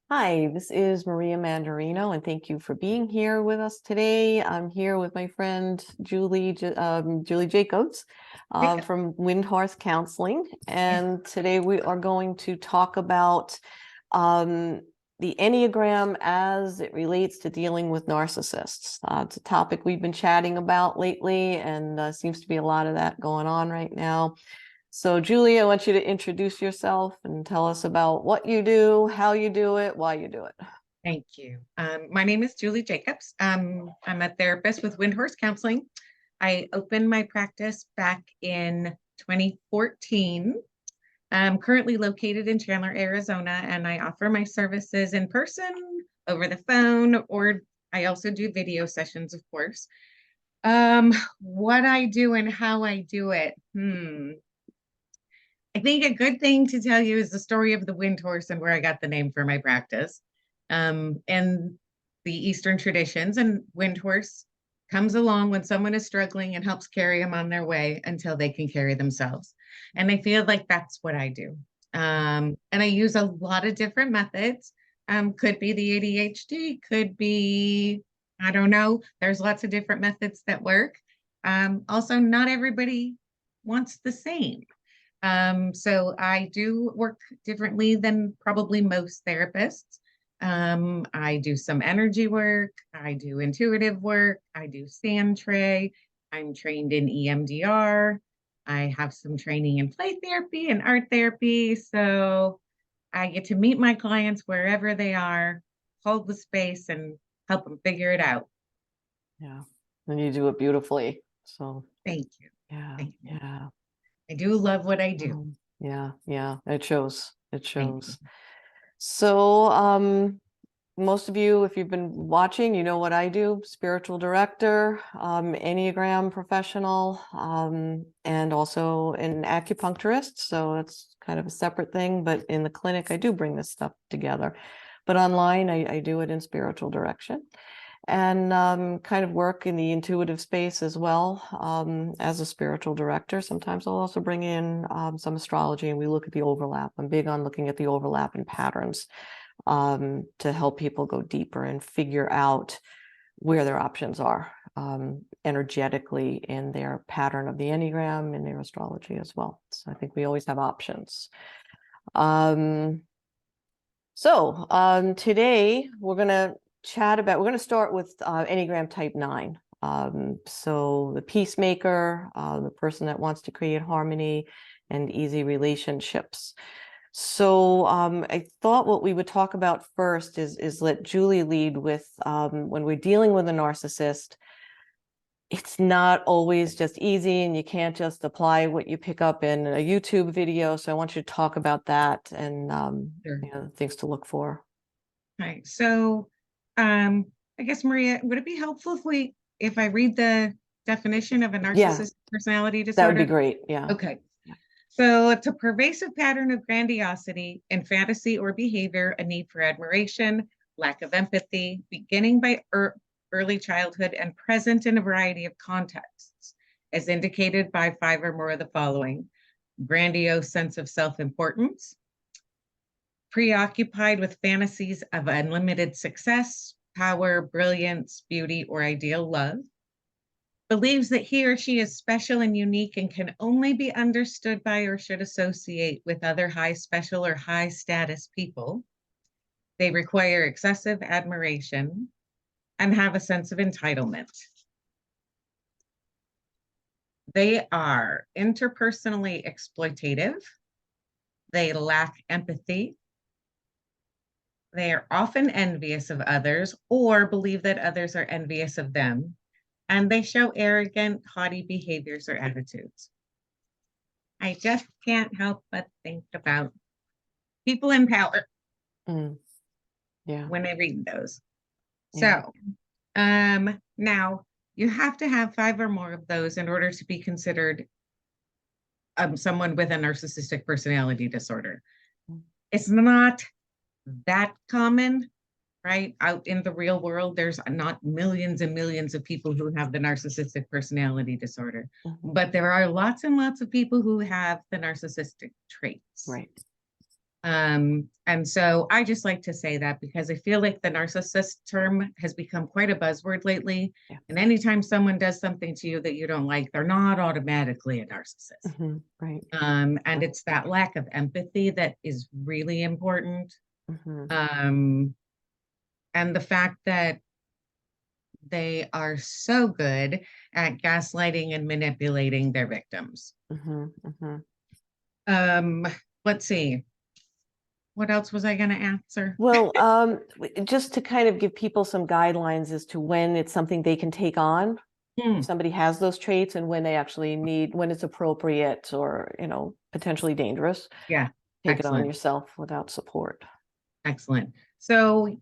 Hi, this is Maria Mandarino, and thank you for being here with us today. I'm here with my friend Julie Jacobs Jacob. from Windhorse Counseling, and today we are going to talk about um, the Enneagram as it relates to dealing with narcissists. It's a topic we've been chatting about lately, and seems to be a lot of that going on right now. So, Julie, I want you to introduce yourself and tell us about what you do, how you do it, why you do it. Thank you. My name is Julie Jacobs. I'm a therapist with Windhorse Counseling. I opened my practice back in 2014. I'm currently located in Chandler, Arizona, and I offer my services in person, over the phone, or I also do video sessions, of course. What I do and how I do it. I think a good thing to tell you is the story of the wind horse and where I got the name for my practice. And the Eastern traditions, and wind horse comes along when someone is struggling and helps carry them on their way until they can carry themselves. And I feel like that's what I do. And I use a lot of different methods. Could be the ADHD, could be, I don't know. There's lots of different methods that work. Also, not everybody wants the same. So I do work differently than probably most therapists. I do some energy work, I do intuitive work, I do sand tray, I'm trained in EMDR, I have some training in play therapy and art therapy. So I get to meet my clients wherever they are, hold the space, and help them figure it out. Yeah, and you do it beautifully. So, Thank you. yeah, Thank you. yeah, I do love what I do. yeah, yeah. It shows. It Thank you. shows. So, most of you, if you've been watching, you know what I do: spiritual director, Enneagram professional, and also an acupuncturist. So it's kind of a separate thing, but in the clinic, I do bring this stuff together. But online, I do it in spiritual direction and kind of work in the intuitive space as well as a spiritual director. Sometimes I'll also bring in some astrology and we look at the overlap. I'm big on looking at the overlap and patterns to help people go deeper and figure out where their options are energetically in their pattern of the Enneagram and their astrology as well. So I think we always have options. Um, Today we're going to we're going to start with Enneagram Type 9. So the peacemaker, the person that wants to create harmony and easy relationships. So I thought what we would talk about first is let Julie lead with when we're dealing with a narcissist, it's not always just easy and you can't just apply what you pick up in a YouTube video. So I want you to talk about that and Sure. things to look for. Right. So, I guess Maria, would it be helpful if I read the definition of a Yeah, narcissistic personality that would be disorder? great. Yeah. Okay. Yeah. So it's a pervasive pattern of grandiosity in fantasy or behavior, a need for admiration, lack of empathy, beginning by early childhood and present in a variety of contexts, as indicated by five or more of the following: grandiose sense of self-importance, preoccupied with fantasies of unlimited success, power, brilliance, beauty, or ideal love, believes that he or she is special and unique and can only be understood by or should associate with other high special or high status people. They require excessive admiration and have a sense of entitlement. They are interpersonally exploitative. They lack empathy. They are often envious of others or believe that others are envious of them. And they show arrogant, haughty behaviors or attitudes. I just can't help but think about people in power Mm, yeah. when I read those. Yeah. So, now you have to have five or more of those in order to be considered someone with a narcissistic personality disorder. Mm, It's not that common, right? Out in the real world, there's not millions and millions of people who have the narcissistic personality disorder, mhm. but there are lots and lots of people who have the narcissistic traits. Right. And so I just like to say that because I feel like the narcissist term has become quite a buzzword lately. Yeah. And anytime someone does something to you that you don't like, they're not automatically a narcissist. Right. And it's that lack of empathy that is really important. Mm-hmm. And the fact that they are so good at gaslighting and manipulating their victims. Mm-hmm. Mm-hmm. Um, let's see. What else was I going to answer? Well, just to kind of give people some guidelines as to when it's something they can take on, Hmm, if somebody has those traits, and when they actually need, when it's appropriate or, potentially dangerous, yeah, take it on excellent. yourself without support. Excellent. So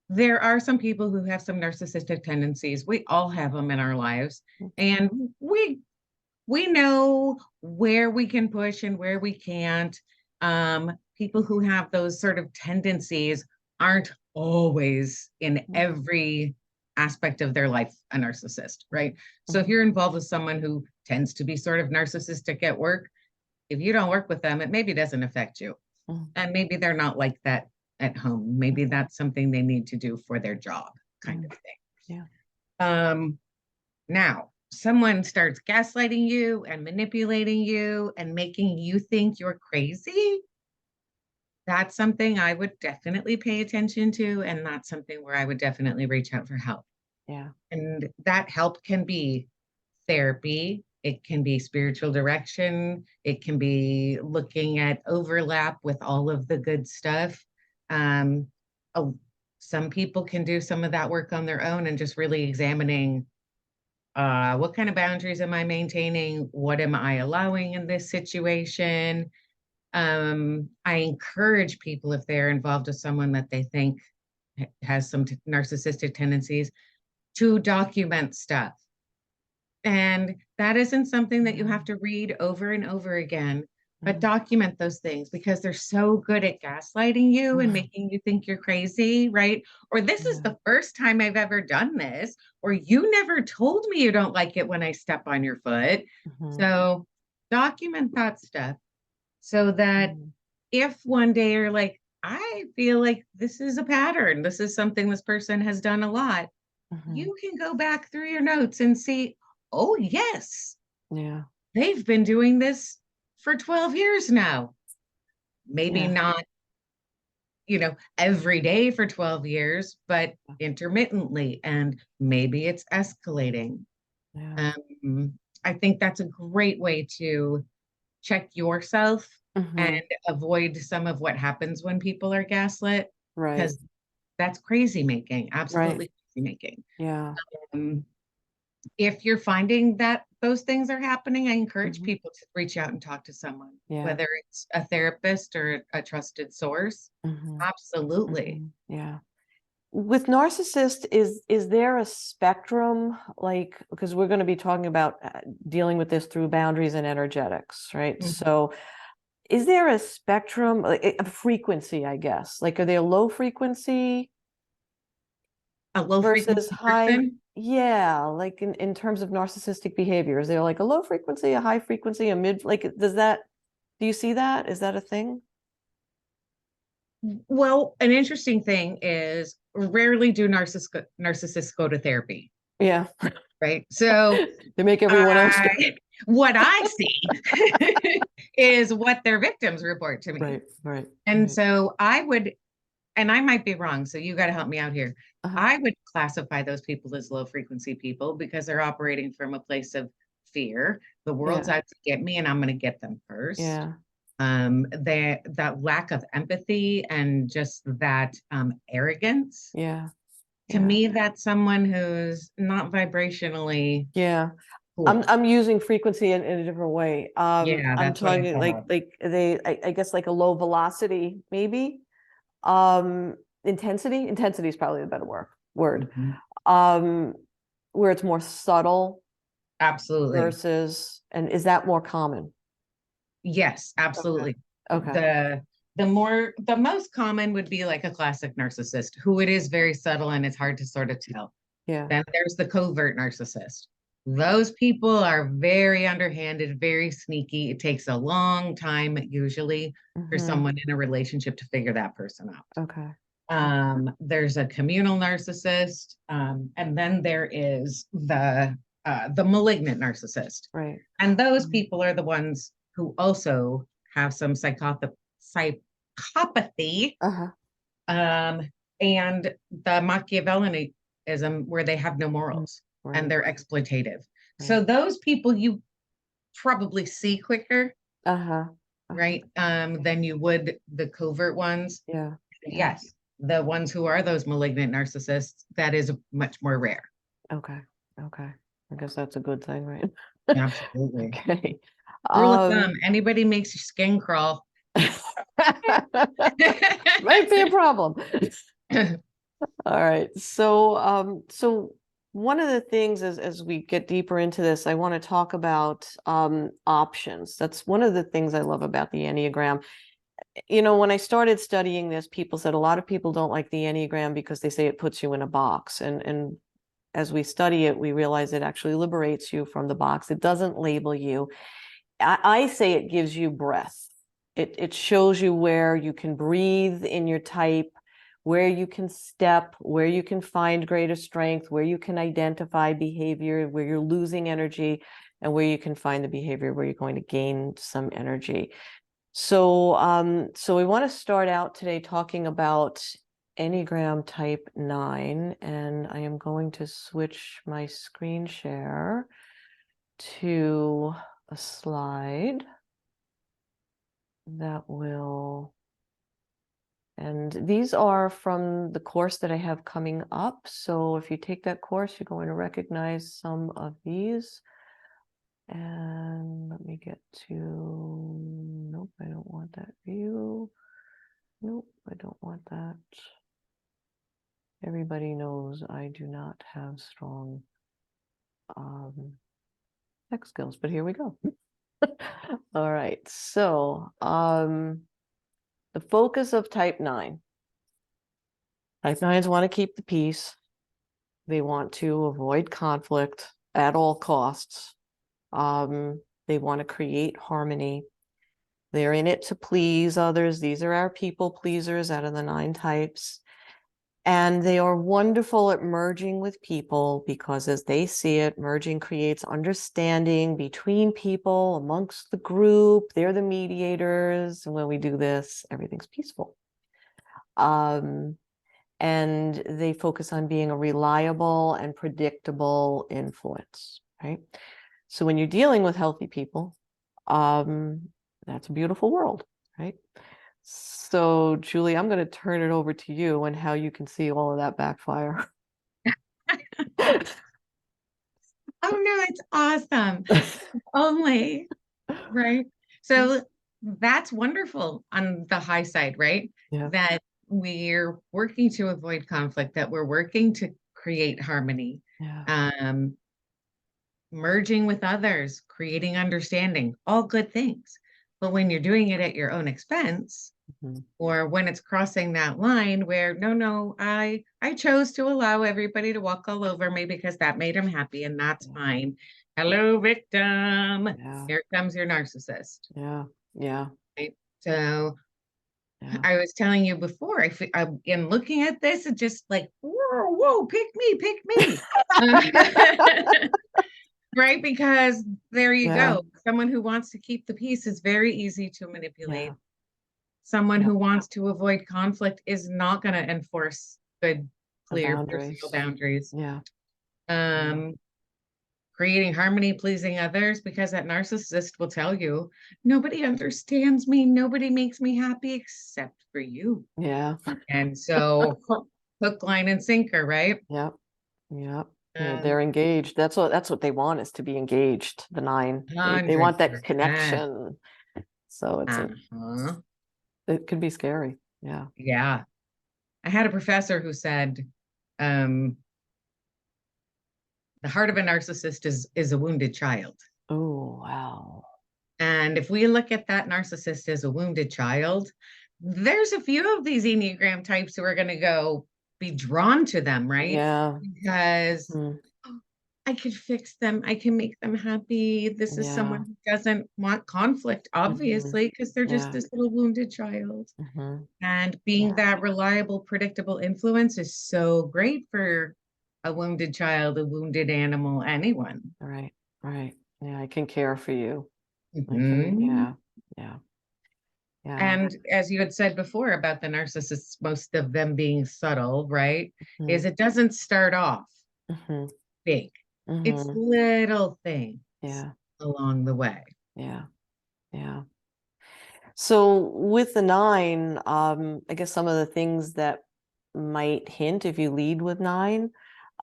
there are some people who have some narcissistic tendencies. We all have them in our lives. And we know where we can push and where we can't. People who have those sort of tendencies aren't always in every aspect of their life a narcissist, right? So if you're involved with someone who tends to be sort of narcissistic at work, if you don't work with them, it maybe doesn't affect you. Mhm. And maybe they're not like that at home. Maybe that's something they need to do for their job, kind of thing. Yeah. Now, someone starts gaslighting you and manipulating you and making you think you're crazy. That's something I would definitely pay attention to. And that's something where I would definitely reach out for help. Yeah. And that help can be therapy, it can be spiritual direction, it can be looking at overlap with all of the good stuff. Um, oh, some people can do some of that work on their own and just really examining what kind of boundaries am I maintaining? What am I allowing in this situation? I encourage people if they're involved with someone that they think has some narcissistic tendencies to document stuff. And that isn't something that you have to read over and over again, but document those things because they're so good at gaslighting you and making you think you're crazy, right? Or this is the first time I've ever done this, or you never told me you don't like it when I step on your foot. So document that stuff so that if one day you're like, I feel like this is a pattern, this is something this person has done a lot, you can go back through your notes and see, oh, yes, Yeah. they've been doing this for 12 years now. Maybe Yeah. not, every day for 12 years, but intermittently, and maybe it's escalating. Yeah. I think that's a great way to check yourself and avoid some of what happens when people are gaslit, Right. because that's crazy making, Right. absolutely crazy making. Yeah. Um, if you're finding that those things are happening, I encourage people to reach out and talk to someone, Yeah. whether it's a therapist or a trusted source. Absolutely. Yeah. With narcissist, is there a spectrum, like, because we're going to be talking about dealing with this through boundaries and energetics, right? So is there a spectrum, like a frequency, I guess? Like, are they a low frequency A low versus frequency high? person. Yeah, like in terms of narcissistic behavior, is there like a low frequency, a high frequency, a mid, like, do you see that? Is that a thing? Well, an interesting thing is rarely do narcissists go to therapy, Yeah. right? So They make everyone else do. what I see is what their victims report to me. Right. And so I would, and I might be wrong, so you got to help me out here. Uh-huh. I would classify those people as low frequency people because they're operating from a place of fear. The world's Yeah. out to get me and I'm going to get them first. Yeah. That lack of empathy and just that arrogance. Yeah. To Yeah. me, that's someone who's not vibrationally Yeah. cool. I'm using frequency in a different way. Yeah, I'm that's what I talking thought. like I guess like a low velocity, maybe. Intensity is probably a better word. Mhm. Um, where it's more subtle Absolutely. versus, and is that more common? Yes, Okay. absolutely. Okay. The most common would be like a classic narcissist who it is very subtle and it's hard to sort of tell. Yeah. Then there's the covert narcissist. Those people are very underhanded, very sneaky. It takes a long time, usually, for Mm-hmm. someone in a relationship to figure that person out. Okay. There's a communal narcissist, and then there is the malignant narcissist. Right. And those Mhm. people are the ones who also have some psychopathy, Uh-huh. um, and the Machiavellianism, where they have no Mm. morals and Right. they're exploitative. So Right. those people you probably see quicker, Uh-huh. Uh-huh. right? Than you would the covert ones. Yeah. Yeah. Yes, the ones who are those malignant narcissists, that is much more rare. Okay. Okay. I guess that's a good thing, right? Absolutely. Okay. Rule of thumb, Um, anybody makes your skin crawl. might be a problem. All right. So one of the things as we get deeper into this, I want to talk about options. That's one of the things I love about the Enneagram. You know, when I started studying this, people said a lot of people don't like the Enneagram because they say it puts you in a box. And as we study it, we realize it actually liberates you from the box. It doesn't label you. I say it gives you breath. It shows you where you can breathe in your type, where you can step, where you can find greater strength, where you can identify behavior, where you're losing energy, and where you can find the behavior where you're going to gain some energy. So we want to start out today talking about Enneagram Type 9, and I am going to switch my screen share to a slide that will, and these are from the course that I have coming up. So if you take that course, you're going to recognize some of these. And let me get to, nope, I don't want that view. Nope, I don't want that. Everybody knows I do not have strong tech skills, but here we go. All right, so the focus of type 9. Type 9s want to keep the peace. They want to avoid conflict at all costs. They want to create harmony. They're in it to please others. These are our people pleasers out of the 9 types. And they are wonderful at merging with people because, as they see it, merging creates understanding between people, amongst the group. They're the mediators. And when we do this, everything's peaceful. And they focus on being a reliable and predictable influence, right? So when you're dealing with healthy people, that's a beautiful world, right? So, Julie, I'm going to turn it over to you and how you can see all of that backfire. Oh no, it's awesome. Only, right? So that's wonderful on the high side, right? Yeah, That we're working to avoid conflict, that we're working to create harmony, yeah, um, merging with others, creating understanding, all good things. But when you're doing it at your own expense, mhm, or when it's crossing that line where no, I chose to allow everybody to walk all over me because that made him happy and that's yeah, fine. Hello, victim. yeah, Here comes your narcissist. yeah, yeah, Right? So yeah, I was telling you before, in looking at this, it's just like, whoa, pick me. Right? Because there you yeah, go. Someone who wants to keep the peace is very easy to yeah, manipulate. Someone yeah. who wants to avoid conflict is not going to enforce good, The clear personal boundaries. boundaries. Yeah, yeah, Um, Creating harmony, pleasing others, because that narcissist will tell you, nobody understands me, nobody makes me happy except for you. yeah, And so hook, line, and sinker, right? yeah, yeah. Um, They're engaged. That's what they want, is to be engaged. The 9. They want that 100%. connection. So Uh-huh. it could be scary. Yeah. Yeah. I had a professor who said, um, the heart of a narcissist is a wounded child. Oh, wow. And if we look at that narcissist as a wounded child, there's a few of these Enneagram types who are going to go be drawn to them, right? Yeah. Because Mm, I could fix them. I can make them happy. This is Yeah. someone who doesn't want conflict, Hmm. obviously, because they're just Yeah. this little wounded child. Hmm. And being Yeah. that reliable, predictable influence is so great for a wounded child, a wounded animal, anyone. Right. Right. Yeah. I can care for you. I can. Mhm. Yeah. Yeah. Yeah. And as you had said before about the narcissists, most of them being subtle, right? Hmm. Is it doesn't start off Hmm. big. It's Hmm. little things Yeah. along the way. Yeah. Yeah. So with the nine, I guess some of the things that might hint if you lead with nine,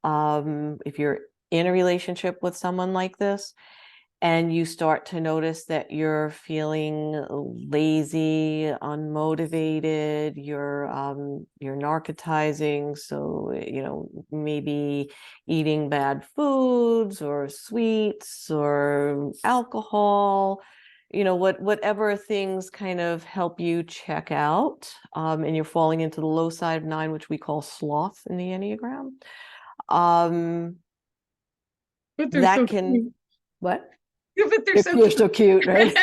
if you're in a relationship with someone like this, and you start to notice that you're feeling lazy, unmotivated, you're narcotizing, so maybe eating bad foods or sweets or alcohol, whatever things kind of help you check out, and you're falling into the low side of nine, which we call sloth in the Enneagram. um But they're that so can, cute. what? But they're They're, so they're cute. so cute, right?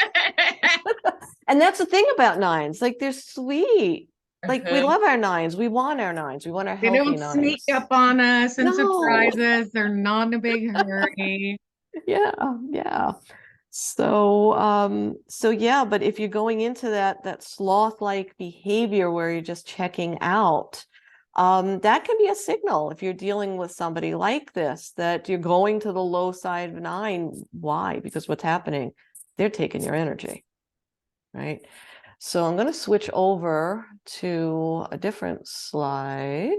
And that's the thing about nines. Like, they're sweet. Like, we Uh-huh. love our nines. We want our nines. We want our They healthy don't sneak nines. up on us and No. surprise us. They're not in a big hurry. Yeah, yeah. So yeah, but if you're going into that sloth-like behavior where you're just checking out, that can be a signal if you're dealing with somebody like this, that you're going to the low side of nine. Why? Because what's happening? They're taking your energy, right? So I'm going to switch over to a different slide.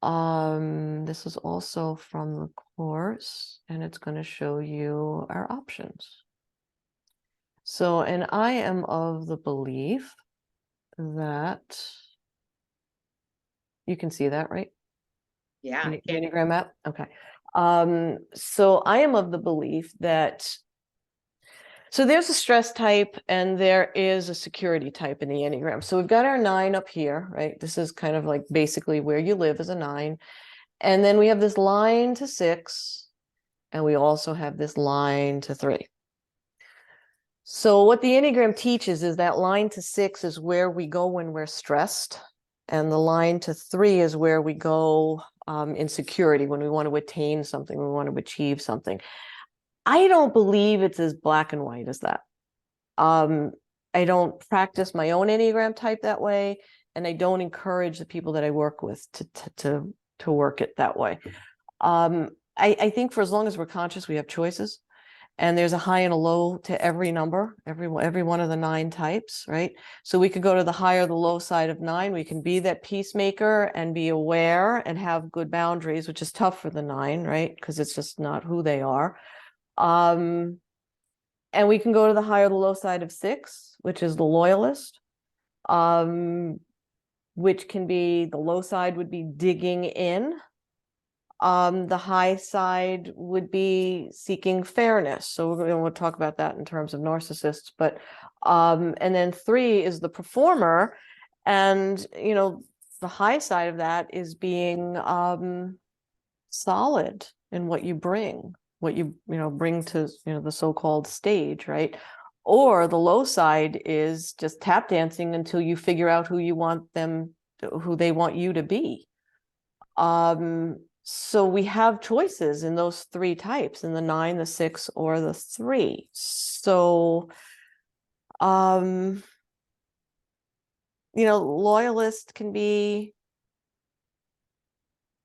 This is also from the course, and it's going to show you our options. So, and I am of the belief that you can see that, right? Yeah, I The can. Enneagram map? Okay. So I am of the belief that, so there's a stress type and there is a security type in the Enneagram. So we've got our nine up here, right? This is kind of like basically where you live as a nine. And then we have this line to six, and we also have this line to three. So what the Enneagram teaches is that line to six is where we go when we're stressed, and the line to three is where we go in security, when we want to attain something, we want to achieve something. I don't believe it's as black and white as that. Um, I don't practice my own Enneagram type that way, and I don't encourage the people that I work with to work it that way. I think for as long as we're conscious, we have choices, and there's a high and a low to every number, every one of the nine types, right? So we could go to the high or the low side of nine. We can be that peacemaker and be aware and have good boundaries, which is tough for the nine, right? Because it's just not who they are. Um, and we can go to the high or the low side of six, which is the loyalist, which can be, the low side would be digging in. The high side would be seeking fairness. So we'll talk about that in terms of narcissists. But and then three is the performer, and the high side of that is being solid in what you bring, what you bring to the so-called stage, right? Or the low side is just tap dancing until you figure out who you want them, who they want you to be. So we have choices in those three types, in the nine, the six, or the three. So, loyalist can be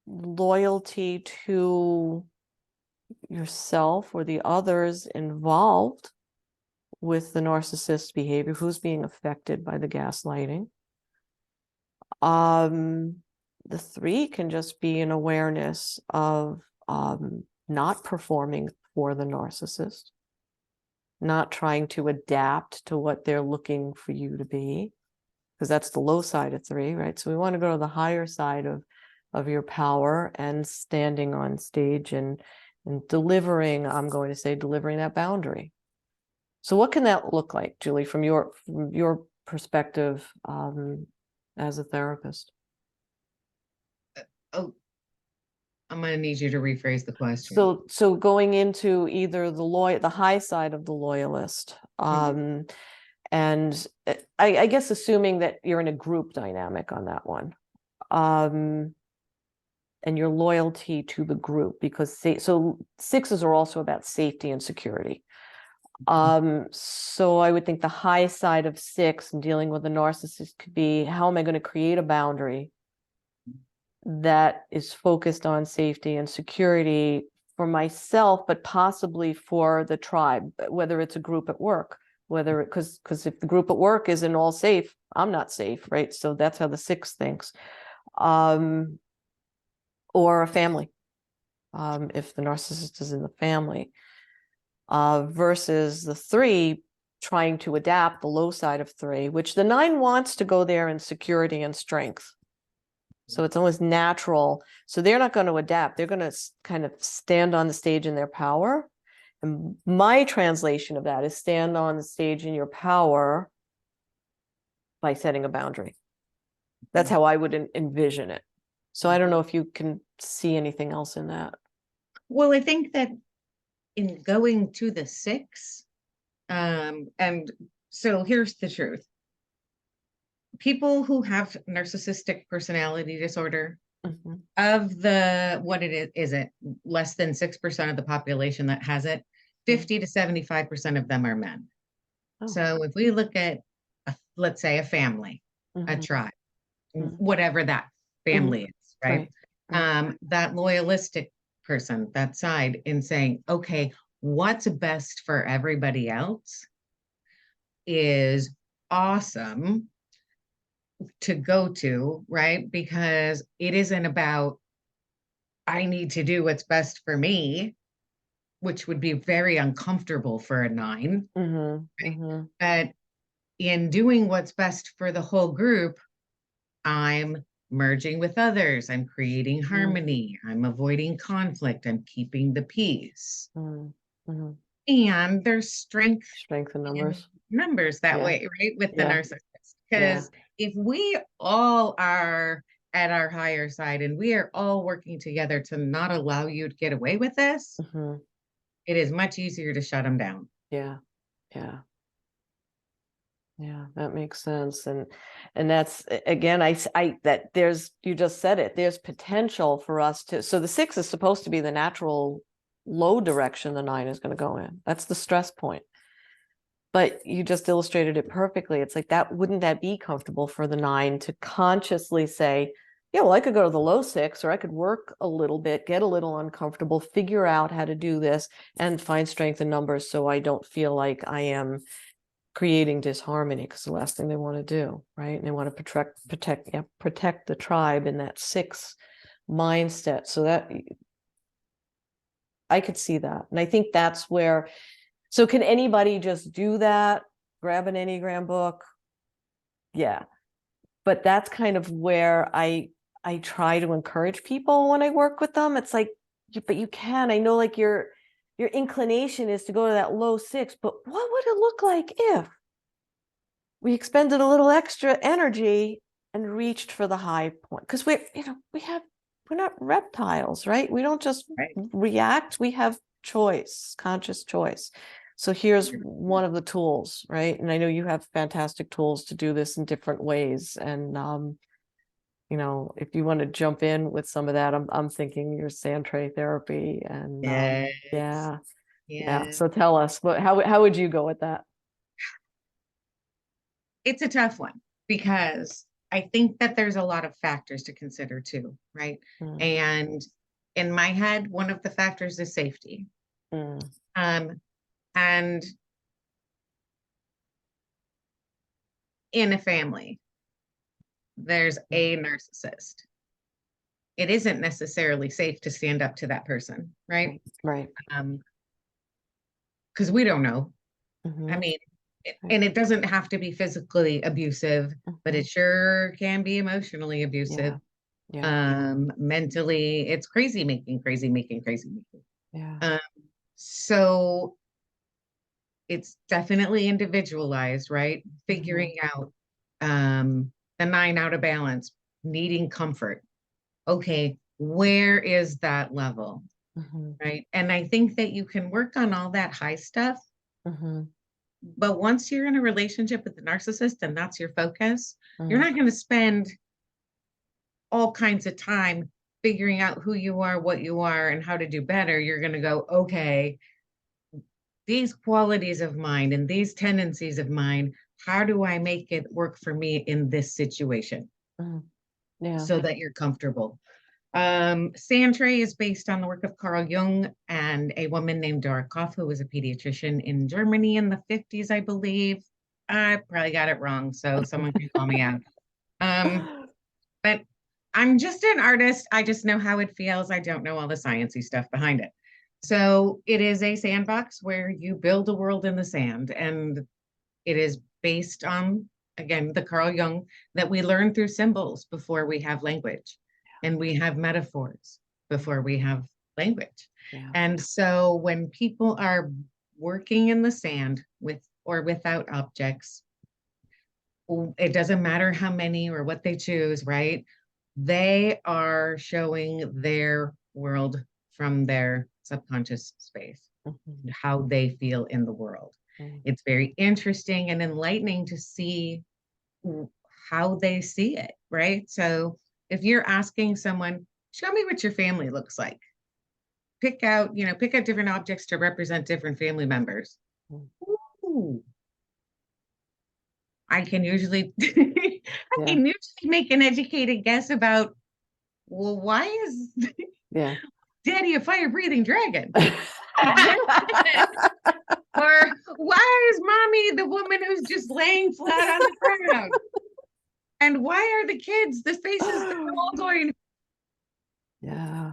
loyalty to yourself or the others involved with the narcissist's behavior, who's being affected by the gaslighting. The three can just be an awareness of not performing for the narcissist, not trying to adapt to what they're looking for you to be, because that's the low side of three, right? So we want to go to the higher side of your power and standing on stage and delivering, I'm going to say, delivering that boundary. So what can that look like, Julie, from your perspective as a therapist? Oh, I'm going to need you to rephrase the question. So going into either the high side of the loyalist, Mhm. and I guess assuming that you're in a group dynamic on that one, um, and your loyalty to the group, because so sixes are also about safety and security. So I would think the high side of six and dealing with a narcissist could be, how am I going to create a boundary that is focused on safety and security for myself, but possibly for the tribe, whether it's a group at work, whether because if the group at work isn't all safe, I'm not safe, right? So that's how the six thinks. Um, or a family, if the narcissist is in the family, versus the three trying to adapt, the low side of three, which the nine wants to go there in security and strength. So it's almost natural. So they're not going to adapt. They're going to kind of stand on the stage in their power. And my translation of that is stand on the stage in your power by setting a boundary. That's how I would envision it. So I don't know if you can see anything else in that. Well, I think that in going to the six, and so here's the truth. People who have narcissistic personality disorder, Mm-hmm. of the what it is it less than 6% of the population that has it, 50 to 75% of them are men. Oh. So if we look at, let's say, a family, a Mm-hmm. tribe, Mm-hmm. whatever that family is, right? Right. Right. That loyalistic person, that side, in saying, okay, what's best for everybody else is awesome to go to, right? Because it isn't about, I need to do what's best for me, which would be very uncomfortable for a nine. Mm-hmm. Mm-hmm. But in doing what's best for the whole group, I'm merging with others, I'm creating harmony, I'm avoiding conflict, I'm keeping the peace. Mm-hmm. Mm-hmm. And there's strength Strength in in numbers. numbers that Yeah. way, right? With the Yeah. narcissist. Yeah. Because if we all are at our higher side and we are all working together to not allow you to get away with this, Mm-hmm. it is much easier to shut them down. Yeah. Yeah. Yeah, that makes sense. And that's again, that there's, you just said it, there's potential for us to, so the six is supposed to be the natural low direction the nine is going to go in. That's the stress point. But you just illustrated it perfectly. It's like, that wouldn't that be comfortable for the nine to consciously say, yeah, well, I could go to the low six, or I could work a little bit, get a little uncomfortable, figure out how to do this, and find strength in numbers so I don't feel like I am creating disharmony, because the last thing they want to do, right? And they want to protect the tribe in that six mindset. So that I could see that. And I think that's where, so can anybody just do that? Grab an Enneagram book? Yeah. But that's kind of where I try to encourage people when I work with them. It's like, but you can, I know, like your inclination is to go to that low six, but what would it look like if we expended a little extra energy and reached for the high point? Because we're not reptiles, right? We don't just Right. react, we have choice, conscious choice. So here's one of the tools, right? And I know you have fantastic tools to do this in different ways. And if you want to jump in with some of that, I'm thinking your sand tray therapy and Yes. yeah. Yeah. Yeah. So tell us, how would you go with that? It's a tough one because I think that there's a lot of factors to consider too, right? Mm, And in my head, one of the factors is safety. mm, Um, and in a family, there's mm. a narcissist. It isn't necessarily safe to stand up to that person, right? Right. Right. Because we don't know. I Mm-hmm. mean, Right. and it doesn't have to be physically abusive, but Mm-hmm. it sure can be emotionally Yeah. abusive. Yeah. Mentally, it's crazy making, crazy making, crazy making. Yeah. Um, so it's definitely individualized, right? Mm-hmm. Figuring out the nine out of balance, needing comfort. Okay, Where is that level? Mm-hmm. Right. And I think that you can work on all that high stuff, Mm-hmm. but once you're in a relationship with the narcissist and that's your focus, you're Mm-hmm. not going to spend all kinds of time figuring out who you are, what you are, and how to do better. You're going to go, okay, these qualities of mine and these tendencies of mine, how do I make it work for me in this situation Mm-hmm. Yeah. so that you're comfortable? Sandtray is based on the work of Carl Jung and a woman named Dora Koff, who was a pediatrician in Germany in the 50s, I believe. I probably got it wrong, so someone can call me out. Um, but I'm just an artist. I just know how it feels. I don't know all the sciencey stuff behind it. So it is a sandbox where you build a world in the sand, and it is based on, again, the Carl Jung that we learn through symbols before we have language, and we have metaphors before we have language. Yeah. And so when people are working in the sand with or without objects, it doesn't matter how many or what they choose, right? They are showing their world from their subconscious space, Mm-hmm. how they feel in the world. Mm-hmm. It's very interesting and enlightening to see how they see it, right? So if you're asking someone, show me what your family looks like, pick out different objects to represent different family members. Ooh, I can usually I Yeah. can usually make an educated guess about, well, why is Yeah. Daddy a fire breathing dragon? Or why is mommy the woman who's just laying flat on the ground? And why are the kids, the faces, they're all going, Yeah.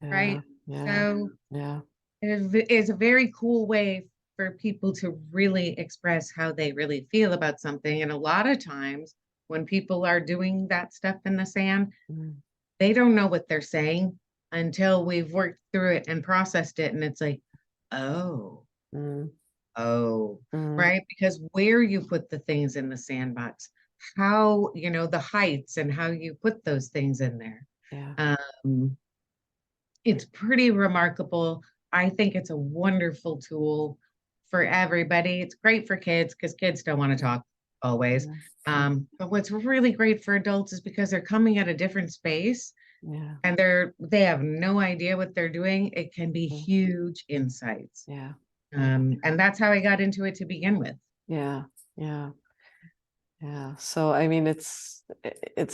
Yeah. right? Yeah. So Yeah. it is a very cool way for people to really express how they really feel about something. And a lot of times when people are doing that stuff in the sand, Mm. they don't know what they're saying until we've worked through it and processed it. And it's like, oh, Mm. oh, Mm. right? Because where you put the things in the sandbox, how, the heights and how you put those things in there. Yeah. Um, it's pretty remarkable. I think it's a wonderful tool for everybody. It's great for kids because kids don't want to talk always. Yeah. But what's really great for adults is because they're coming at a different space Yeah. and they have no idea what they're doing. It can be Mm. huge insights. Yeah. And that's how I got into it to begin with. Yeah. Yeah. Yeah. So I mean, it's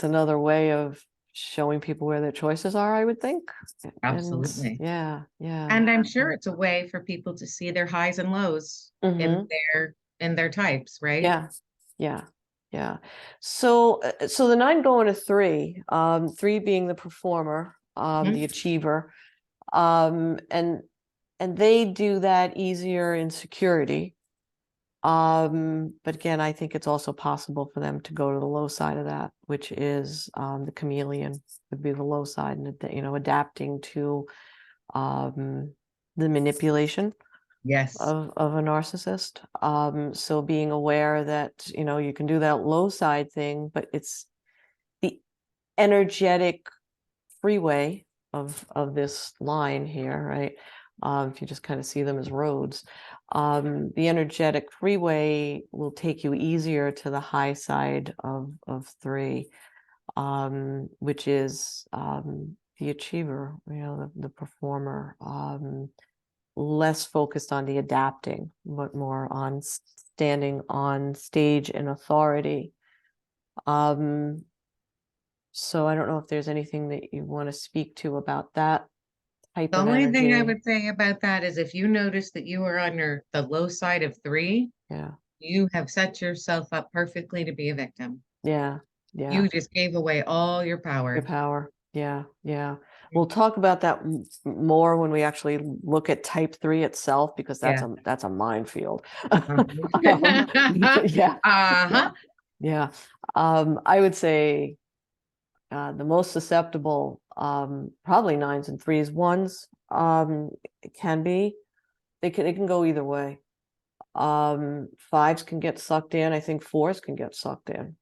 another way of showing people where their choices are, I would think. And Absolutely. yeah. Yeah. And I'm sure it's a way for people to see their highs and lows Mm-hmm. in their types, right? Yeah. Yeah. Yeah. So the 9 going to 3, 3 being the performer, the Mhm. achiever, and they do that easier in security. But again, I think it's also possible for them to go to the low side of that, which is the chameleon would be the low side, and adapting to the manipulation Yes. of a narcissist. So being aware that you can do that low side thing, but it's the energetic freeway of this line here, right? If you just kind of see them as roads, the energetic freeway will take you easier to the high side of 3, which is the achiever, the performer, less focused on the adapting, but more on standing on stage in authority. So I don't know if there's anything that you want to speak to about that type The of only thing I energy. would say about that is if you notice that you are on the low side of 3, Yeah. you have set yourself up perfectly to be a victim. Yeah. Yeah. You just gave away all your Your power. power. Yeah. Yeah. We'll talk about that more when we actually look at type 3 itself, because Yeah. that's a minefield. Uh-huh. Yeah. Yeah. Uh-huh. Yeah. I would say the most susceptible, probably 9s and 3s. 1s, it can be. It can go either way. 5s can get sucked in. I think 4s can get sucked in.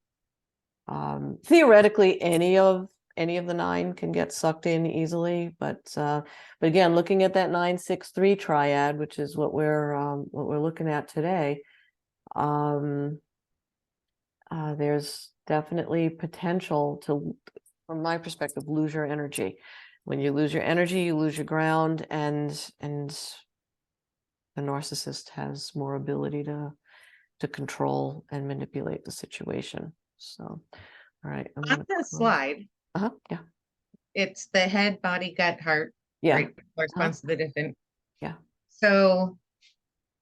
Theoretically, any of the 9 can get sucked in easily, but again, looking at that 9-6-3 triad, which is what we're looking at today, there's definitely potential to, from my perspective, lose your energy. When you lose your energy, you lose your ground, and the narcissist has more ability to control and manipulate the situation. So, all right, I'm On gonna the close. slide, Yeah, it's the head, body, gut, heart, yeah, right? Corresponds to the different. yeah. So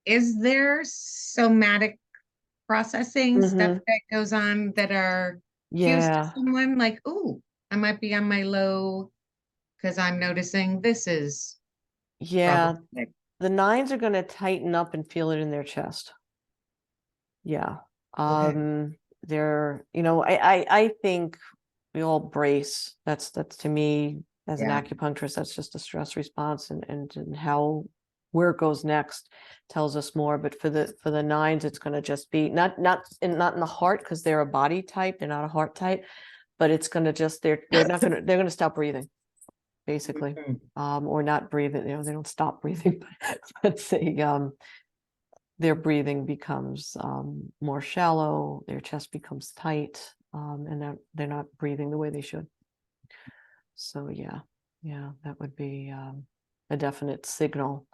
is there somatic processing stuff Mm-hmm. that goes on that are cues to Yeah, someone like, ooh, I might be on my low because I'm noticing this is yeah. problematic. The 9s are gonna tighten up and feel it in their chest. Yeah. Okay. They're, I think we all brace. That's to me, as an Yeah. acupuncturist, that's just a stress response, and how, where it goes next tells us more. But for the 9s, it's going to just be not in the heart, because they're a body type, they're not a heart type, but it's going to just, they're not going to, they're going to stop breathing, basically. Mhm. Or not breathing, they don't stop breathing, but their breathing becomes more shallow, their chest becomes tight, and they're not breathing the way they should. So yeah, that would be a definite signal.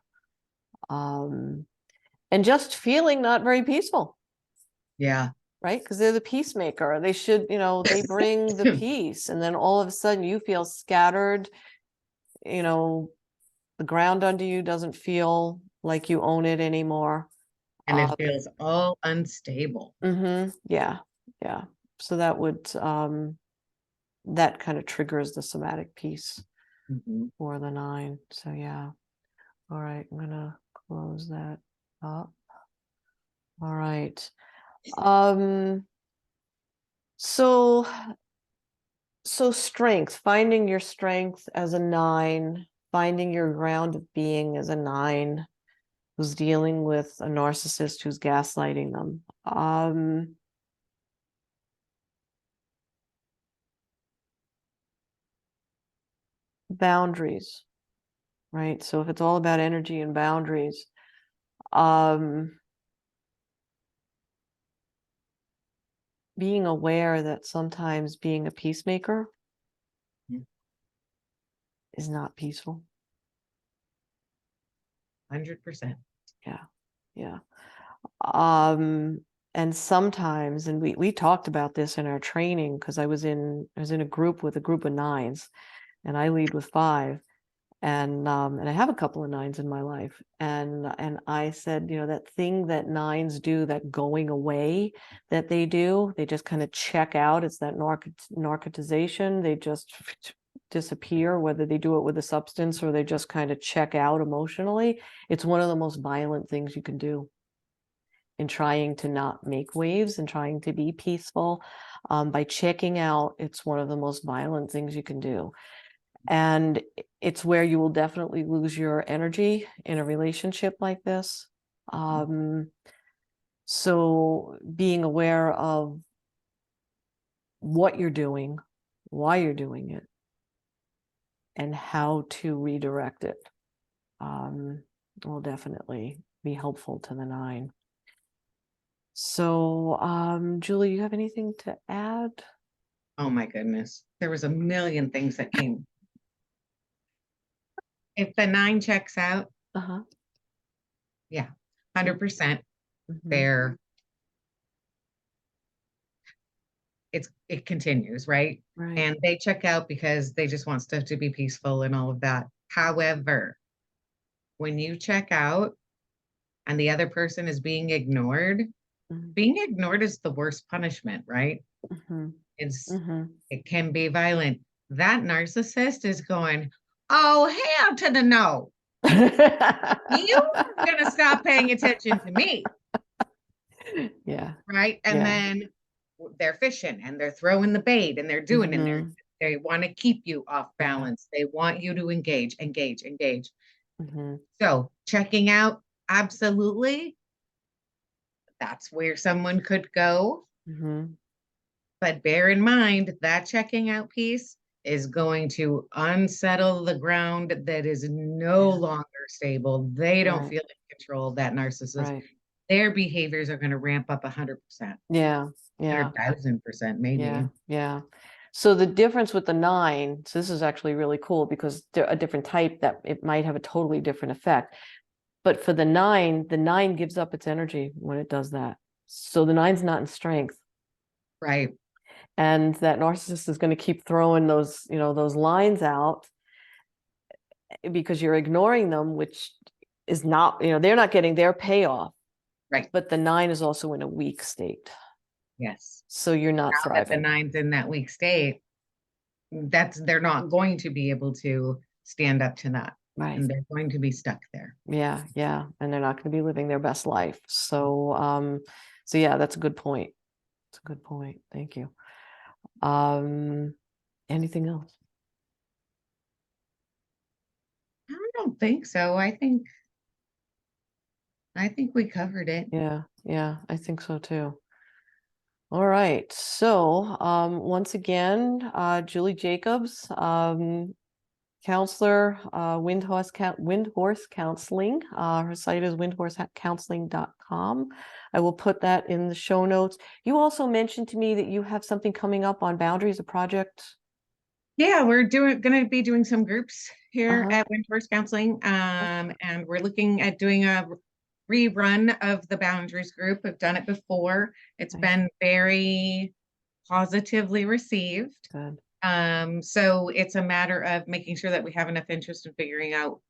And just feeling not very peaceful, Yeah. right? Because they're the peacemaker. They should, they bring the peace, and then all of a sudden you feel scattered. You know, the ground under you doesn't feel like you own it anymore. And it feels all unstable. Yeah, yeah. So that would that kind of triggers the somatic piece Mhm. for the 9. So yeah. All right, I'm gonna close that up. All right. Um, so strength, finding your strength as a 9, finding your ground of being as a 9 who's dealing with a narcissist who's gaslighting them. Boundaries, right? So if it's all about energy and boundaries, being aware that sometimes being a peacemaker Mhm. is not peaceful. 100%. Yeah, yeah. Um, and sometimes, and we talked about this in our training, because I was in a group with a group of 9s, and I lead with 5, and I have a couple of 9s in my life, and I said, that thing that 9s do, that going away that they do, they just kind of check out. It's that narcotization. They just disappear, whether they do it with a substance or they just kind of check out emotionally. It's one of the most violent things you can do in trying to not make waves and trying to be peaceful. By checking out, it's one of the most violent things you can do. And it's where you will definitely lose your energy in a relationship like this. So being aware of what you're doing, why you're doing it, and how to redirect it will definitely be helpful to the 9. So, Julie, you have anything to add? Oh my goodness. There was a million things that came. If the 9 checks out, Uh-huh. yeah, 100%. Mm-hmm. There, it continues, right? Right. And they check out because they just want stuff to be peaceful and all of that. However, when you check out and the other person is Mm-hmm. being ignored is the worst punishment, right? Mm-hmm. It's Mm-hmm. it can be violent. That narcissist is going, oh, hell to the no. You are gonna stop paying attention to me, Yeah. right? And Yeah. then they're fishing and they're throwing the bait and they're doing and Mm-hmm. they want to keep you off Yeah. balance. They want you to engage. Mm-hmm. So checking out, absolutely. That's where someone could go. Mm-hmm. But bear in mind that checking out piece is going to unsettle the ground that is no Yeah. longer stable. They don't Right. feel in control, that narcissist. Right. Their behaviors are going to ramp up 100%, Yeah. Yeah. 100,000% maybe. Yeah. Yeah. So the difference with the 9, so this is actually really cool because they're a different type that it might have a totally different effect. But for the 9 gives up its energy when it does that. So the 9's not in strength. Right. And that narcissist is going to keep throwing those, those lines out because you're ignoring them, which is not, they're not getting their payoff. Right. But the 9 is also in a weak state. Yes. So you're not Now that the thriving. 9's in that weak state, they're not going to be able to stand up to that. Right. And they're going to be stuck there. Yeah, yeah. And they're not going to be living their best life. So yeah, that's a good point. It's a good point. Thank you. Anything else? I don't think so. I think we covered it. Yeah, yeah, I think so too. All right. So once again, Julie Jacobs, counselor, Windhorse Counseling. Her site is windhorsecounseling.com. I will put that in the show notes. You also mentioned to me that you have something coming up on Boundaries, a project. Yeah, we're going to be doing some groups here Uh-huh. at Windhorse Counseling. And we're looking at doing a rerun of the Boundaries group. We've done it before. It's Nice. been very positively received. Good. So it's a matter of making sure that we have enough interest in figuring out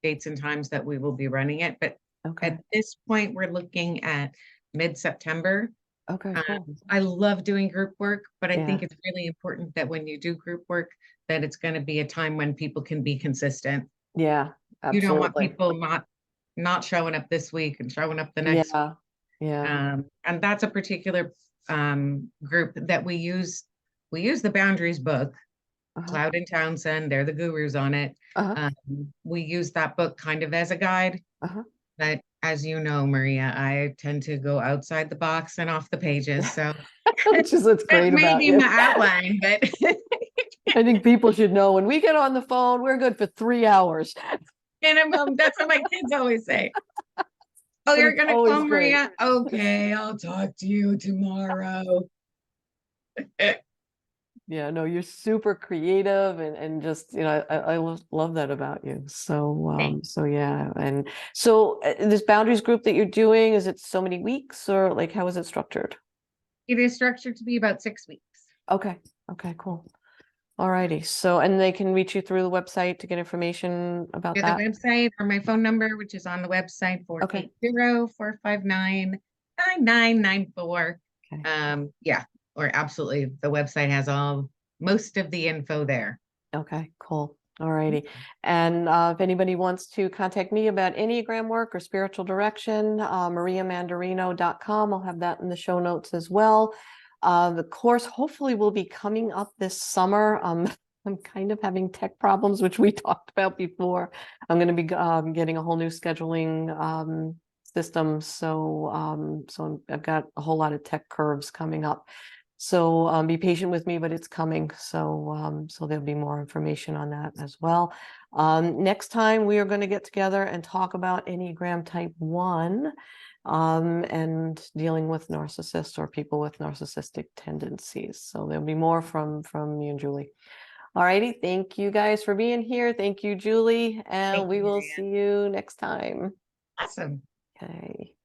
dates and times that we will be running it. But Okay. at this point, we're looking at mid-September. Okay, cool. I love doing group work, but I think Yeah. it's really important that when you do group work, that it's going to be a time when people can be consistent. Yeah, You don't want absolutely. people not showing up this week and showing up the next. Yeah. Yeah. And that's a particular group that we use. We use the Boundaries book, Uh-huh. Cloud and Townsend, they're the gurus on it. Uh-huh. We use that book kind of as a guide. Uh-huh. But as you know, Maria, I tend to go outside the box and off the pages. So Which is what's that great may about be you. my outline, but I think people should know when we get on the phone, we're good for 3 hours. and that's what my kids always say. Oh, But you're it's gonna always call great. Maria? Okay, I'll talk to you tomorrow. Yeah, no, you're super creative and just, I love that about you. So yeah. And so this boundaries group that you're doing, is it so many weeks or like how is it structured? It is structured to be about 6 weeks. Okay. Okay, cool. All righty. So, and they can reach you through the website to get information about To the that. website or my phone number, which is on the website, Okay. 480-459-9994. Okay. Yeah, or absolutely. The website has most of the info there. Okay, cool. All righty. And if anybody wants to contact me about Enneagram work or spiritual direction, mariamandarino.com. I'll have that in the show notes as well. The course hopefully will be coming up this summer. I'm kind of having tech problems, which we talked about before. I'm going to be getting a whole new scheduling system. So I've got a whole lot of tech curves coming up. So be patient with me, but it's coming. So there'll be more information on that as well. Next time we are going to get together and talk about Enneagram Type 1 and dealing with narcissists or people with narcissistic tendencies. So there'll be more from me and Julie. All righty. Thank you guys for being here. Thank you, Julie. And Thank we you, will Maria. see you next time. Awesome. Okay.